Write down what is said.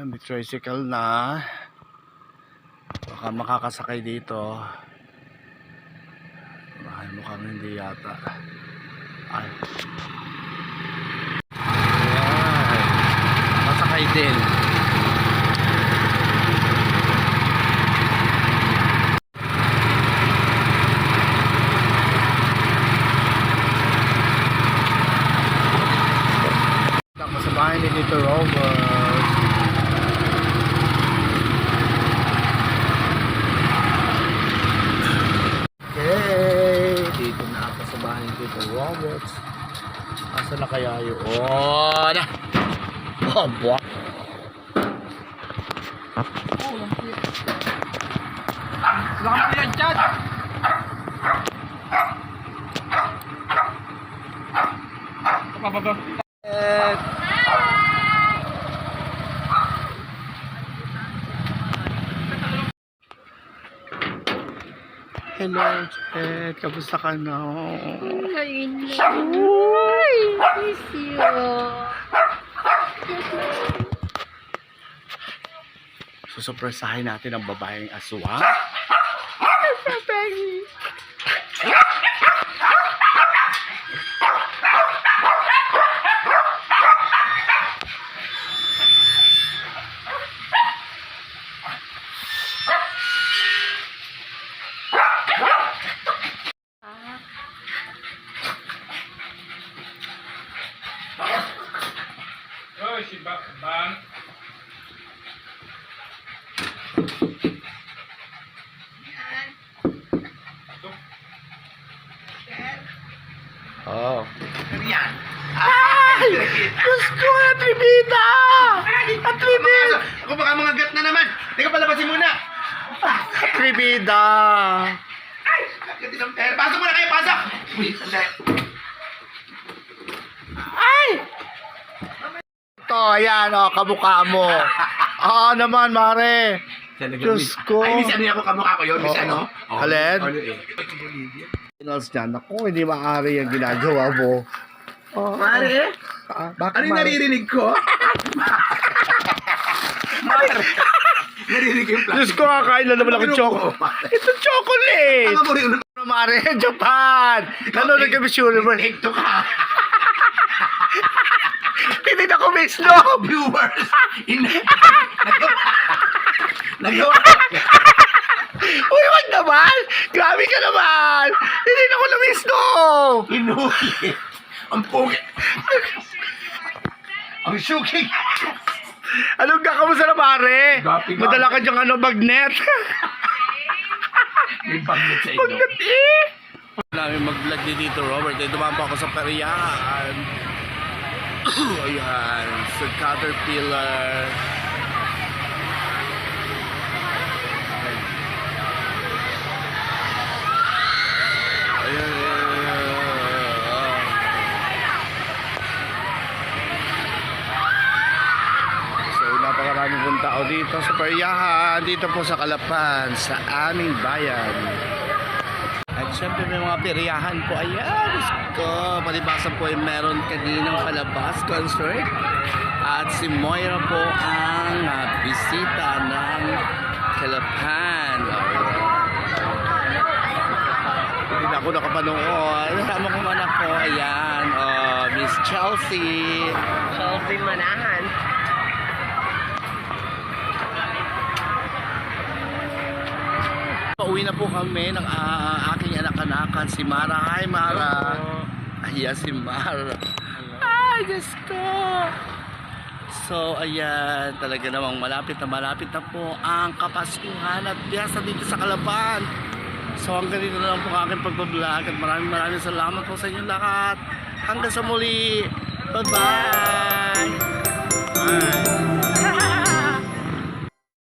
may tricycle na. Baka makakasakay dito. Mukhang hindi yata. Ay. Makasakay din. Tapos sa bahay ni Tito Robert. Dito na ako sa bahay ni Tito Roberts. Asa na kaya yun? Oh, buwak. Saan yan dyan? Hello, Chet. Kamusta ka na? Ayun lang. Uy, miss you. Susurpresahin natin ang babaeng aswang. Oh, si Bang. Oh. Yan. Ay! Diyos ko, atribida! Atribida! Ako baka mga gat na naman. Teka, palabasin muna. Atribida! Ay! Gatin ang pera. Pasok muna kayo, pasok! Uy, sandali. Ay! Ito, ayan, oh, kamukha mo. Oo naman, Mare. Diyos ko. Ay, miss ano ako kamukha ko yun? Miss Oo. ano? Alin? Olivia. Dyan, ako, hindi maaari yung ginagawa mo. Oh, Mare? bakit Ano yung Mare? naririnig ko? Mare? Naririnig ko yung plastic. Diyos ko, kakain na naman ako chocolate. Ito chocolate! Tama mo rin. Mare, Japan! Nanonood kami sa Universe. Hekto ka. Hindi na ko mismo! Viewers! Nagawa. Uy, wag naman! Grabe ka naman! Hindi na ko na mismo! Inuwi. Ang pungit. Ang suking. Anong kakamusta na, Mare? Gapi ka. Madala ka dyan, magnet. May bagnet sa inyo. Magnet eh! Namin mag-vlog din dito, Robert. Dumaan pa ako sa Periaan. Ayan, sa Caterpillar. Ayan, so, napakaraming pong tao dito sa Periahan. Dito po sa Calapan, sa aming bayan. At syempre may mga periyahan po. Ayan, Diyos ko. Palibasan po ay meron kaninang palabas concert. At si Moira po ang bisita ng Calapan. Hindi na ako nakapanood. Kasama ko man ako. Ayan, Miss Chelsea. Chelsea Manahan. Pauwi na po kami ng aking anak-anakan, si Mara. Hi, Mara. Ayan, si Mara. Ay, Diyos ko. So, ayan, talaga namang malapit na po ang Kapaskuhan at piyesta dito sa Calapan. So, hanggang dito na lang po ang aking pagbablog at maraming salamat po sa inyo lahat. Hanggang sa muli. Bye-bye. Bye.